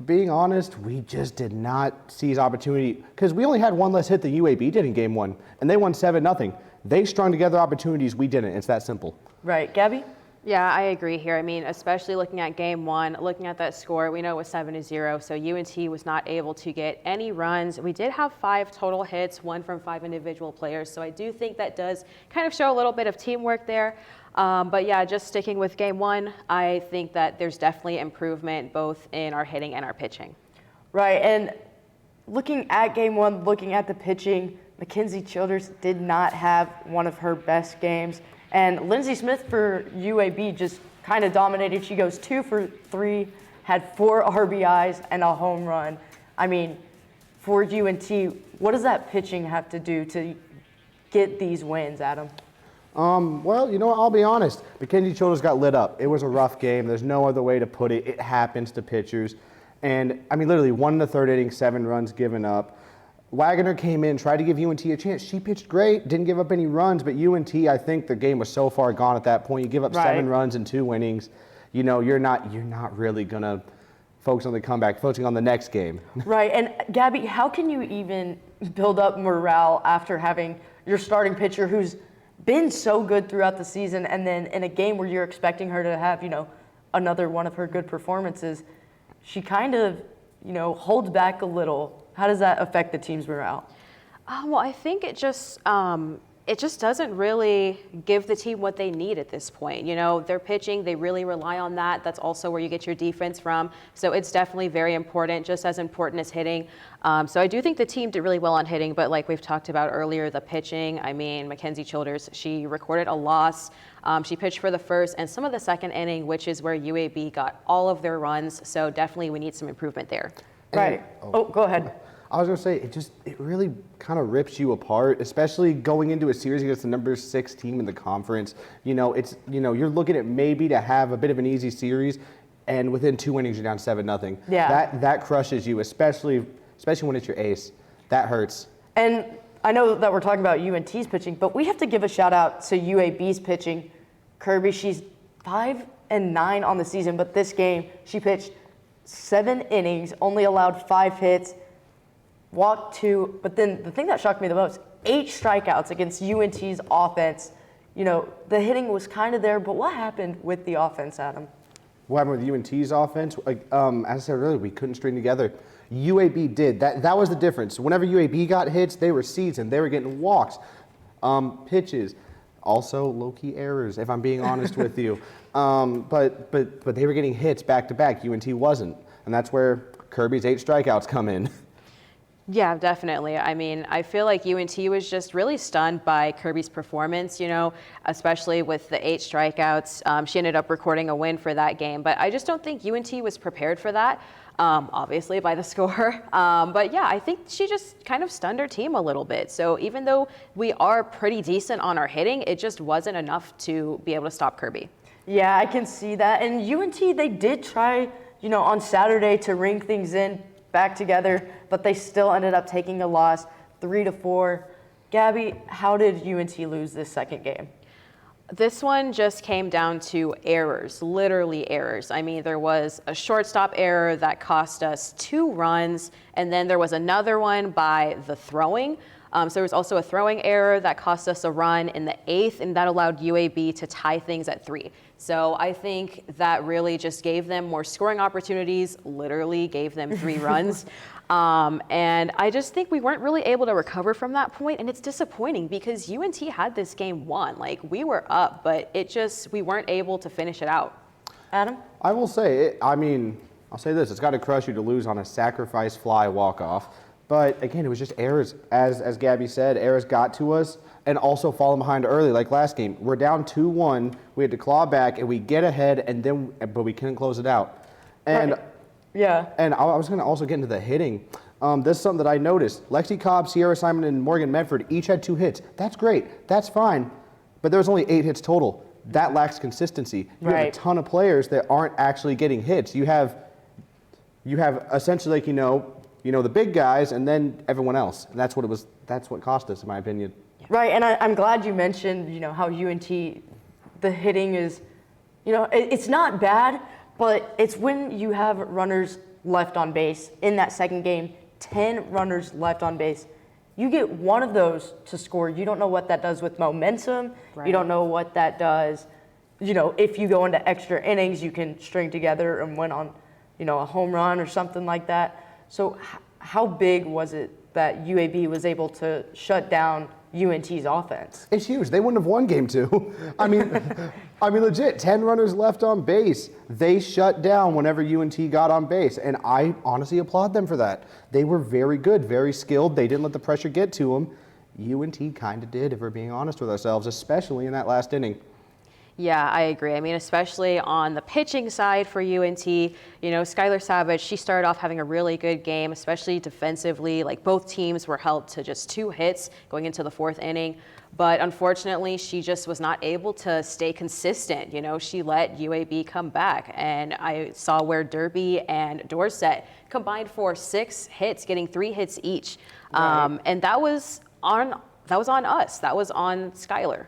Being honest, we just did not seize opportunity because we only had 1 less hit than UAB did in game 1, and they won 7-0. They strung together opportunities, we didn't. It's that simple. Right, Gabby? Yeah, I agree here. I mean, especially looking at game 1, looking at that score, we know it was 7-0, so UNT was not able to get any runs. We did have 5 total hits, 1 from 5 individual players, so I do think that does kind of show a little bit of teamwork there. But yeah, just sticking with game 1, I think that there's definitely improvement both in our hitting and our pitching. Right, and looking at game 1, looking at the pitching, Mackenzie Childers did not have one of her best games. And Lindsey Smith for UAB just kind of dominated. She goes 2 for 3, had 4 RBIs and a home run. I mean, for UNT, what does that pitching have to do to get these wins, Adam? Well, you know what, I'll be honest. Mackenzie Childers got lit up. It was a rough game. There's no other way to put it. It happens to pitchers. And, I mean, literally 1 in the 3rd inning, 7 runs given up. Wagner came in, tried to give UNT a chance. She pitched great, didn't give up any runs, but UNT, I think the game was so far gone at that point. You give up 7 runs in 2 innings, you know, you're not really going to focus on the comeback, focusing on the next game. Right, and Gabby, how can you even build up morale after having your starting pitcher who's been so good throughout the season, and then in a game where you're expecting her to have, you know, another one of her good performances, she kind of, you know, holds back a little. How does that affect the team's morale? Well, I think it just doesn't really give the team what they need at this point. You know, they're pitching, they really rely on that. That's also where you get your defense from. So it's definitely very important, just as important as hitting. So I do think the team did really well on hitting, but like we've talked about earlier, the pitching, I mean, Mackenzie Childers, she recorded a loss. She pitched for the 1st and some of the 2nd inning, which is where UAB got all of their runs. So definitely we need some improvement there. Right. Oh, go ahead. I was going to say, it really kind of rips you apart, especially going into a series against the number 6 team in the conference. You know, you're looking at maybe to have a bit of an easy series, and within 2 innings, you're down 7-0. Yeah. That crushes you, especially when it's your ace. That hurts. And I know that we're talking about UNT's pitching, but we have to give a shout out to UAB's pitching. Kirby, she's 5-9 on the season, but this game, she pitched 7 innings, only allowed 5 hits, walked 2, but then the thing that shocked me the most, 8 strikeouts against UNT's offense. You know, the hitting was kind of there, but what happened with the offense, Adam? What happened with UNT's offense? As I said earlier, we couldn't string together. UAB did. That was the difference. Whenever UAB got hits, they were seasoned. They were getting walks, pitches, also low-key errors, if I'm being honest with you. But they were getting hits back-to-back. UNT wasn't. And that's where Kirby's 8 strikeouts come in. Yeah, definitely. I mean, I feel like UNT was just really stunned by Kirby's performance, you know, especially with the 8 strikeouts. She ended up recording a win for that game, but I just don't think UNT was prepared for that, obviously by the score. But yeah, I think she just kind of stunned her team a little bit. So even though we are pretty decent on our hitting, it just wasn't enough to be able to stop Kirby. Yeah, I can see that. And UNT, they did try, you know, on Saturday to ring things in back together, but they still ended up taking a loss, 3-4. Gabby, how did UNT lose this second game? This one just came down to errors, literally errors. I mean, there was a shortstop error that cost us 2 runs, and then there was another one by the throwing. So there was also a throwing error that cost us a run in the 8th, and that allowed UAB to tie things at 3. So I think that really just gave them more scoring opportunities, literally gave them 3 runs. And I just think we weren't really able to recover from that point, and it's disappointing because UNT had this game won. Like, we were up, but we weren't able to finish it out. Adam? I will say, I'll say this, it's got to crush you to lose on a sacrifice fly walk-off. But again, it was just errors. As Gabby said, errors got to us, and also falling behind early, like last game. We're down 2-1, we had to claw back, and we get ahead, but we couldn't close it out. And Right. Yeah. And I was going to also get into the hitting. This is something that I noticed. Lexi Cobb, Sierra Simon, and Morgan Medford each had 2 hits. That's great. That's fine. But there was only 8 hits total. That lacks consistency. You have a ton of players that aren't actually getting hits. You have essentially, like, the big guys and then everyone else. And that's what cost us, in my opinion. Right, and I'm glad you mentioned, how UNT, the hitting is, it's not bad, but it's when you have runners left on base in that second game, 10 runners left on base. You get one of those to score. You don't know what that does with momentum. Right. You don't know what that does. If you go into extra innings, you can string together and win on, a home run or something like that. So how big was it that UAB was able to shut down UNT's offense? It's huge. They wouldn't have won game 2. I mean, legit, 10 runners left on base. They shut down whenever UNT got on base, and I honestly applaud them for that. They were very good, very skilled. They didn't let the pressure get to them. UNT kind of did, if we're being honest with ourselves, especially in that last inning. Yeah, I agree. I mean, especially on the pitching side for UNT, Skylar Savage, she started off having a really good game, especially defensively. Like, both teams were held to just 2 hits going into the 4th inning. But unfortunately, she just was not able to stay consistent. She let UAB come back. And I saw where Derby and Dorset combined for 6 hits, getting 3 hits each. Right. And that was on us. That was on Skylar.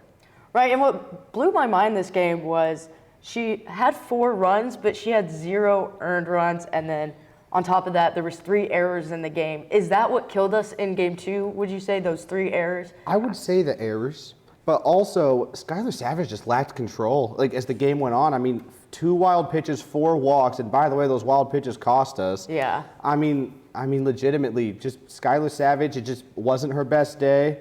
Right, and what blew my mind this game was she had 4 runs, but she had 0 earned runs, and then on top of that, there was 3 errors in the game. Is that what killed us in game 2, would you say, those 3 errors? I would say the errors, but also Skylar Savage just lacked control. Like, as the game went on, 2 wild pitches, 4 walks, and by the way, those wild pitches cost us. Yeah. I mean, legitimately, just Skylar Savage, it just wasn't her best day.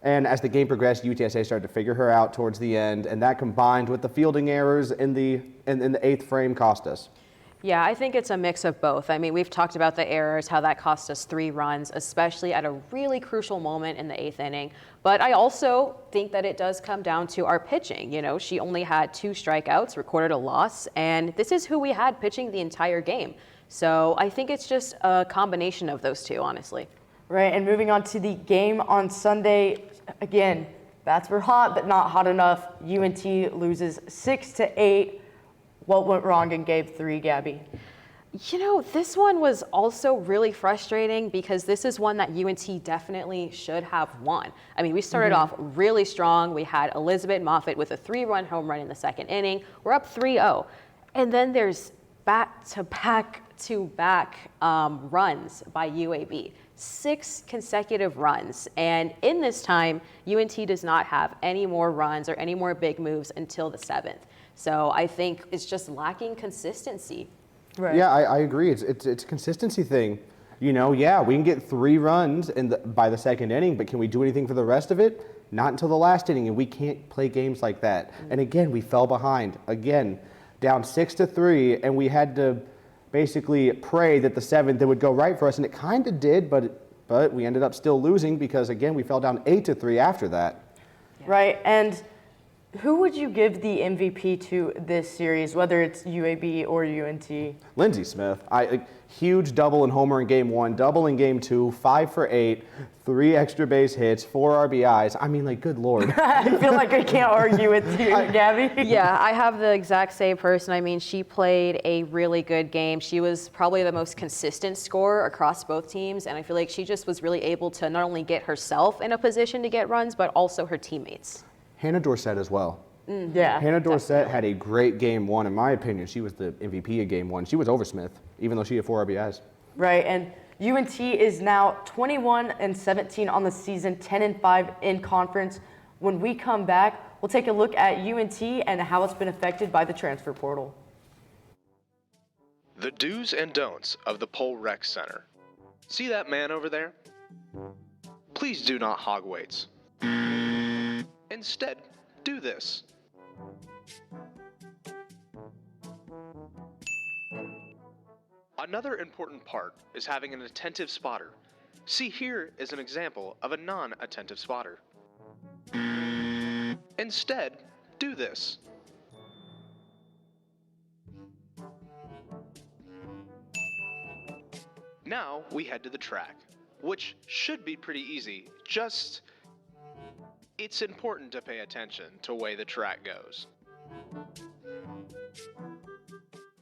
And as the game progressed, UTSA started to figure her out towards the end, and that combined with the fielding errors in the 8th frame cost us. Yeah, I think it's a mix of both. I mean, we've talked about the errors, how that cost us 3 runs, especially at a really crucial moment in the 8th inning. But I also think that it does come down to our pitching. She only had 2 strikeouts, recorded a loss, and this is who we had pitching the entire game. So I think it's just a combination of those 2, honestly. Right, and moving on to the game on Sunday, again, bats were hot, but not hot enough. UNT loses 6-8. What went wrong in game 3, Gabby? This one was also really frustrating because this is one that UNT definitely should have won. I mean, we started off really strong. We had Elizabeth Moffitt with a 3-run home run in the 2nd inning. We're up 3-0. And then there's back-to-back runs by UAB. 6 consecutive runs. And in this time, UNT does not have any more runs or any more big moves until the 7th. So I think it's just lacking consistency. Right. Yeah, I agree. It's a consistency thing. We can get 3 runs by the 2nd inning, but can we do anything for the rest of it? Not until the last inning, and we can't play games like that. And again, we fell behind. Again, down 6-3, and we had to basically pray that the 7th it would go right for us, and it kind of did, but we ended up still losing because, again, we fell down 8-3 after that. Yeah. Right, and who would you give the MVP to this series, whether it's UAB or UNT? Lindsey Smith. Huge double and homer in game 1, double in game 2, 5 for 8, 3 extra base hits, 4 RBIs. Good Lord. I feel like I can't argue with you, Gabby. Yeah, I have the exact same person. I mean, she played a really good game. She was probably the most consistent scorer across both teams, and I feel like she just was really able to not only get herself in a position to get runs, but also her teammates. Hannah Dorsett as well. Yeah. Hannah Dorsett had a great game 1. In my opinion, she was the MVP of game 1. She was over Smith, even though she had 4 RBIs. Right, and UNT is now 21-17 on the season, 10-5 in conference. When we come back, we'll take a look at UNT and how it's been affected by the transfer portal. The do's and don'ts of the Pole Rec Center. See that man over there? Please do not hog weights. Instead, do this. Another important part is having an attentive spotter. See, here is an example of a non-attentive spotter. Instead, do this. Now we head to the track, which should be pretty easy, it's important to pay attention to the way the track goes.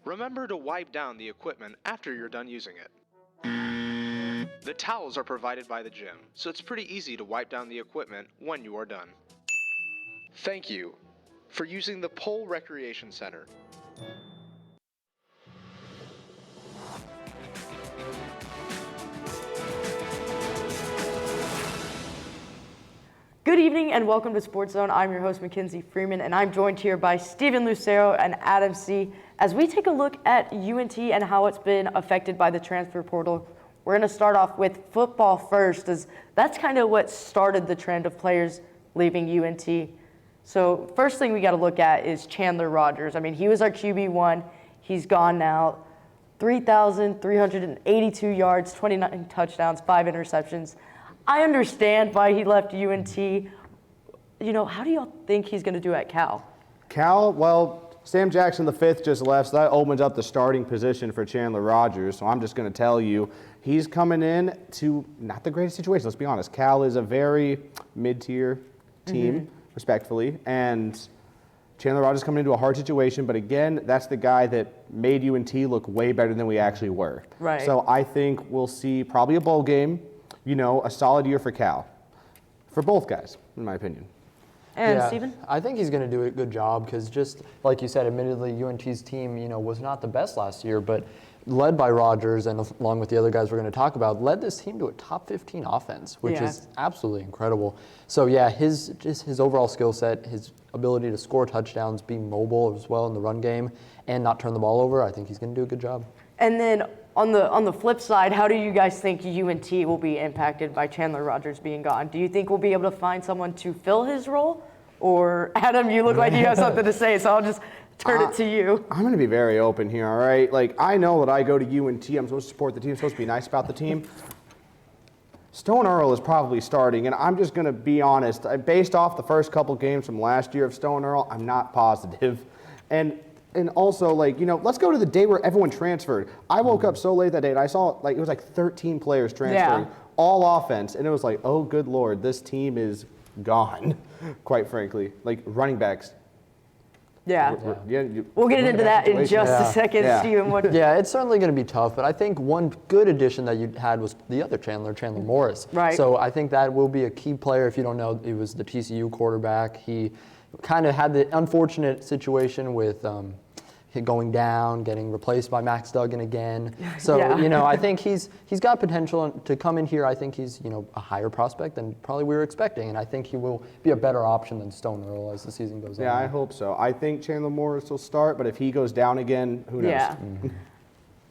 Remember to wipe down the equipment after you're done using it. The towels are provided by the gym, so it's pretty easy to wipe down the equipment when you are done. Thank you for using the Pole Recreation Center. Good evening and welcome to Sportszone. I'm your host, Mackenzie Freeman, and I'm joined here by Steven Lucero and Adam C. As we take a look at UNT and how it's been affected by the transfer portal, we're going to start off with football first, as that's kind of what started the trend of players leaving UNT. So first thing we got to look at is Chandler Rogers. I mean, he was our QB1. He's gone now. 3,382 yards, 29 touchdowns, 5 interceptions. I understand why he left UNT. You know, how do y'all think he's going to do at Cal? Cal, well, Sam Jackson V just left, so that opens up the starting position for Chandler Rogers. So I'm just going to tell you, he's coming in to not the greatest situation. Let's be honest. Cal is a very mid-tier team, respectfully, and Chandler Rogers coming into a hard situation. But again, that's the guy that made UNT look way better than we actually were. Right. So I think we'll see probably a bowl game. You know, a solid year for Cal, for both guys, in my opinion. And Steven? I think he's going to do a good job because just like you said, admittedly, UNT's team, was not the best last year, but led by Rogers and along with the other guys we're going to talk about, led this team to a top 15 offense, which is absolutely incredible. So yeah, his overall skill set, his ability to score touchdowns, be mobile as well in the run game, and not turn the ball over, I think he's going to do a good job. And then on the flip side, how do you guys think UNT will be impacted by Chandler Rogers being gone? Do you think we'll be able to find someone to fill his role? Or, Adam, you look like you have something to say, so I'll just turn it to you. I'm going to be very open here, all right? Like, I know that I go to UNT. I'm supposed to support the team. I'm supposed to be nice about the team. Stone Earl is probably starting, and I'm just going to be honest. Based off the first couple games from last year of Stone Earl, I'm not positive. And also, let's go to the day where everyone transferred. I woke up so late that day, and I saw, it was like 13 players transferring, all offense. And it was like, oh, good Lord, this team is gone, quite frankly. Like, running backs. We'll get into that in just a second, Steven. Yeah, it's certainly going to be tough, but I think one good addition that you had was the other Chandler Morris. Right. So I think that will be a key player. If you don't know, he was the TCU quarterback. He kind of had the unfortunate situation with going down, getting replaced by Max Duggan again. So, I think he's got potential to come in here. I think he's, a higher prospect than probably we were expecting, and I think he will be a better option than Stone Earl as the season goes on. Yeah, I hope so. I think Chandler Morris will start, but if he goes down again, who knows? Yeah.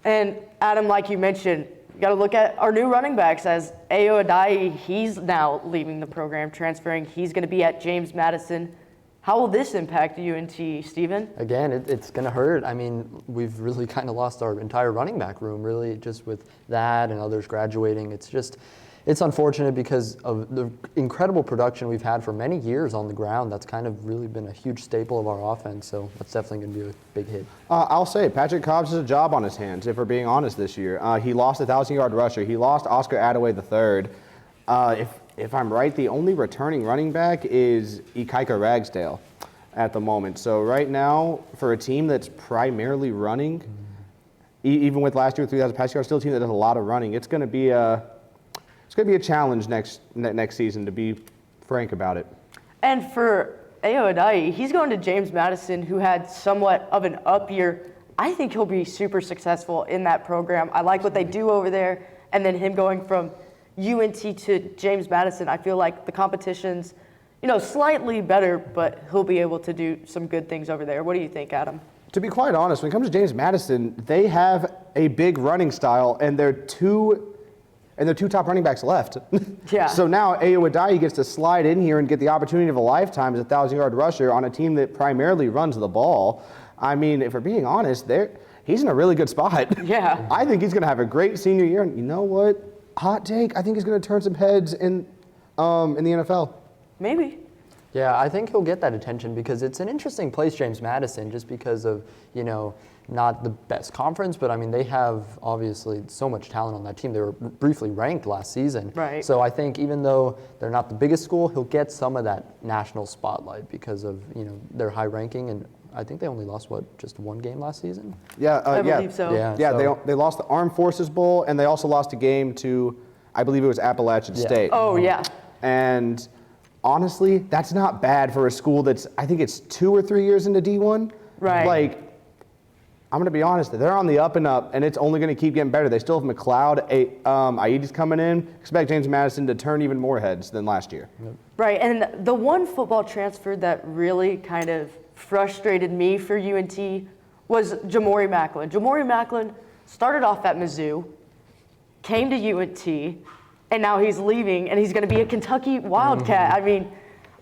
And Adam, like you mentioned, you got to look at our new running backs as Ayo Adai. He's now leaving the program, transferring. He's going to be at James Madison. How will this impact UNT, Steven? Again, it's going to hurt. I mean, we've really kind of lost our entire running back room, really, just with that and others graduating. It's unfortunate because of the incredible production we've had for many years on the ground. That's kind of really been a huge staple of our offense, so that's definitely going to be a big hit. I'll say, Patrick Cobbs has a job on his hands, if we're being honest this year. He lost a 1,000-yard rusher. He lost Oscar Attaway III. If I'm right, the only returning running back is Ikaika Ragsdale at the moment. So right now, for a team that's primarily running, even with last year 3,000 passing yards, still a team that does a lot of running. It's going to be a challenge next season, to be frank about it. And for Ayo Adai, he's going to James Madison, who had somewhat of an up year. I think he'll be super successful in that program. I like what they do over there. And then him going from UNT to James Madison, I feel like the competition's, slightly better, but he'll be able to do some good things over there. What do you think, Adam? To be quite honest, when it comes to James Madison, they have a big running style, and their two top running backs left. Yeah. So now Ayo Adeyi gets to slide in here and get the opportunity of a lifetime as a 1,000-yard rusher on a team that primarily runs the ball. I mean, if we're being honest, he's in a really good spot. Yeah. I think he's going to have a great senior year, and you know what? Hot take, I think he's going to turn some heads in the NFL. Maybe. Yeah, I think he'll get that attention because it's an interesting place, James Madison, just because of, not the best conference, but I mean, they have obviously so much talent on that team. They were briefly ranked last season. Right. So I think even though they're not the biggest school, he'll get some of that national spotlight because of, their high ranking. And I think they only lost, just one game last season? Yeah, I believe so. Yeah, they lost the Armed Forces Bowl, and they also lost a game to, I believe it was Appalachian State. Oh, yeah. And honestly, that's not bad for a school that's, I think it's 2 or 3 years into D1. Right. Like, I'm going to be honest, they're on the up and up, and it's only going to keep getting better. They still have McLeod, Aidi's coming in. Expect James Madison to turn even more heads than last year. Yep. Right, and the one football transfer that really kind of frustrated me for UNT was Jamori Macklin. Jamori Macklin started off at Mizzou, came to UNT, and now he's leaving, and he's going to be a Kentucky Wildcat. I mean,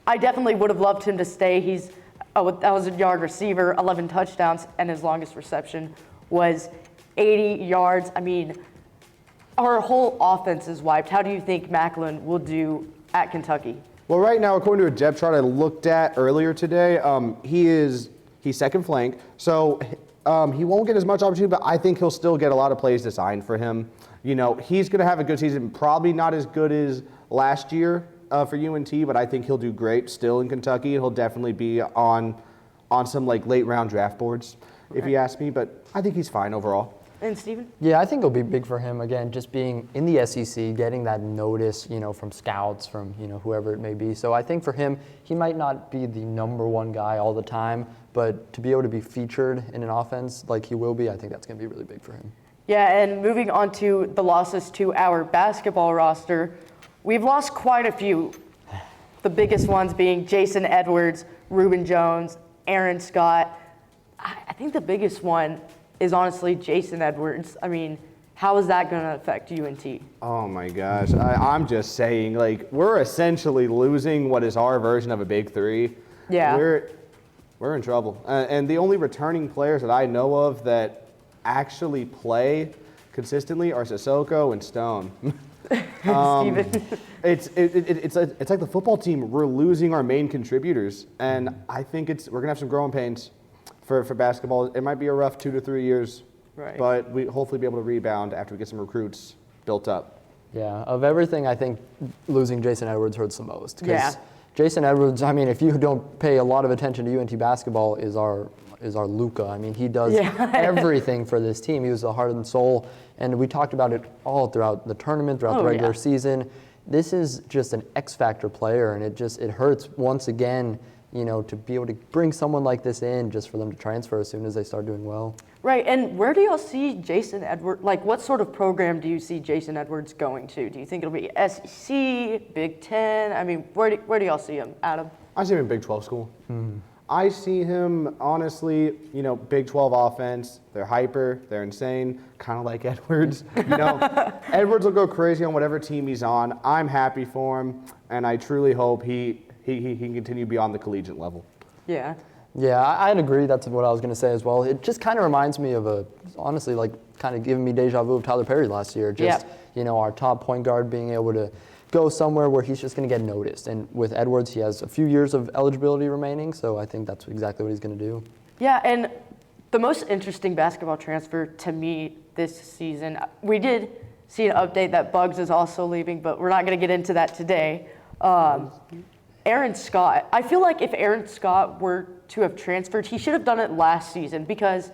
I definitely would have loved him to stay. He's a 1,000-yard receiver, 11 touchdowns, and his longest reception was 80 yards. I mean, our whole offense is wiped. How do you think Macklin will do at Kentucky? Well, right now, according to a depth chart I looked at earlier today, he's second flank, so he won't get as much opportunity, but I think he'll still get a lot of plays designed for him. He's going to have a good season, probably not as good as last year for UNT, but I think he'll do great still in Kentucky. He'll definitely be on some late round draft boards, if you ask me, but I think he's fine overall. And Steven? Yeah, I think it'll be big for him, again, just being in the SEC, getting that notice, from scouts, from, whoever it may be. So I think for him, he might not be the #1 guy all the time, but to be able to be featured in an offense like he will be, I think that's going to be really big for him. Yeah, and moving on to the losses to our basketball roster, we've lost quite a few. The biggest ones being Jason Edwards, Reuben Jones, Aaron Scott. I think the biggest one is honestly Jason Edwards. I mean, how is that going to affect UNT? Oh my gosh, I'm just saying, we're essentially losing what is our version of a big three. Yeah. We're in trouble. And the only returning players that I know of that actually play consistently are Sissoko and Stone. Steven. It's like the football team. We're losing our main contributors, and I think we're gonna have some growing pains for basketball. It might be a rough 2 to 3 years, right? But we hopefully be able to rebound after we get some recruits built up. Yeah, of everything, I think losing Jason Edwards hurts the most. Yeah. Jason Edwards, I mean, if you don't pay a lot of attention to UNT basketball, is our Luka. I mean, he does everything for this team. He was the heart and soul, and we talked about it all throughout the tournament, throughout the regular season. This is just an X-factor player, and it hurts once again, to be able to bring someone like this in just for them to transfer as soon as they start doing well. Right, and where do y'all see Jason Edwards, what sort of program do you see Jason Edwards going to? Do you think it'll be SEC, Big Ten? I mean, where do y'all see him, Adam? I see him in Big 12 school. I see him, honestly, Big 12 offense. They're hyper. They're insane, kind of like Edwards. Edwards will go crazy on whatever team he's on. I'm happy for him, and I truly hope he can continue beyond the collegiate level. Yeah. Yeah, I'd agree. That's what I was going to say as well. It just kind of reminds me of honestly, kind of giving me deja vu of Tyler Perry last year. Just, our top point guard being able to go somewhere where he's just going to get noticed. And with Edwards, he has a few years of eligibility remaining, so I think that's exactly what he's going to do. Yeah, and the most interesting basketball transfer to me this season, we did see an update that Bugs is also leaving, but we're not going to get into that today. Aaron Scott. I feel like if Aaron Scott were to have transferred, he should have done it last season, because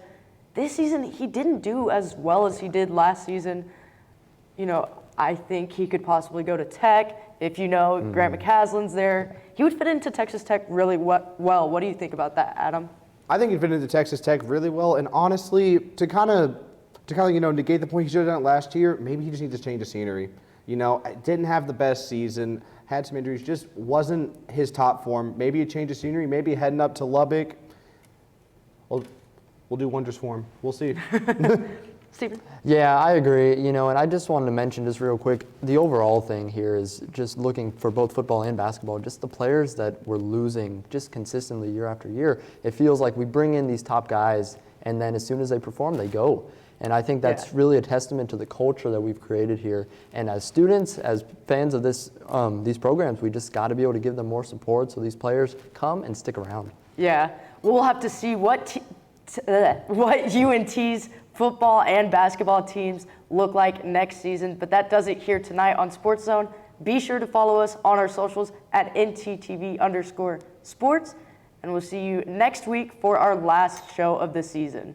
this season he didn't do as well as he did last season. I think he could possibly go to Tech. If Grant McCaslin's there, he would fit into Texas Tech really well. What do you think about that, Adam? I think he'd fit into Texas Tech really well, and honestly, to kind of to kind of, negate the point he should have done it last year, maybe he just needs to change the scenery. Didn't have the best season, had some injuries, just wasn't his top form. Maybe a change of scenery, maybe heading up to Lubbock. We'll do wonders for him. We'll see. Stephen? Yeah, I agree. And I just wanted to mention just real quick, the overall thing here is just looking for both football and basketball, just the players that we're losing just consistently year after year. It feels like we bring in these top guys, and then as soon as they perform, they go. And I think that's really a testament to the culture that we've created here. And as students, as fans of these programs, we just got to be able to give them more support so these players come and stick around. Yeah, we'll have to see what UNT's football and basketball teams look like next season. But that does it here tonight on Sportszone. Be sure to follow us on our socials at NTTV_sports. And we'll see you next week for our last show of the season.